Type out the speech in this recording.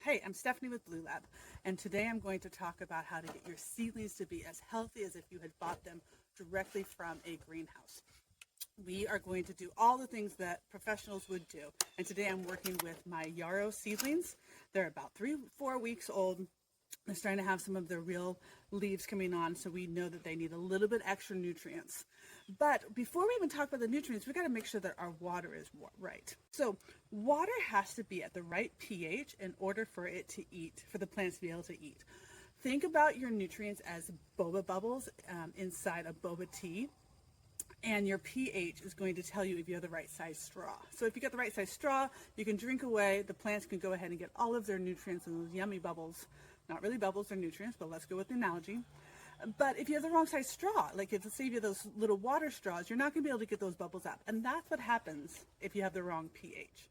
Hey, I'm Stefanie with Bluelab, and today I'm going to talk about how to get your seedlings to be as healthy as if you had bought them directly from a greenhouse. We are going to do all the things that professionals would do, and today I'm working with my yarrow seedlings. They're about 3-4 weeks old. They're starting to have some of their real leaves coming on, so we know that they need a little bit extra nutrients. But before we even talk about the nutrients, we got to make sure that our water is right. So water has to be at the right pH in order for it to eat, for the plants to be able to eat. Think about your nutrients as boba bubbles inside a boba tea. And your pH is going to tell you if you have the right size straw. So if you get the right size straw, you can drink away, the plants can go ahead and get all of their nutrients in those yummy bubbles. Not really bubbles, they're nutrients, but let's go with the analogy. But if you have the wrong size straw, like if, let's say you have those little water straws, you're not going to be able to get those bubbles up. And that's what happens if you have the wrong pH.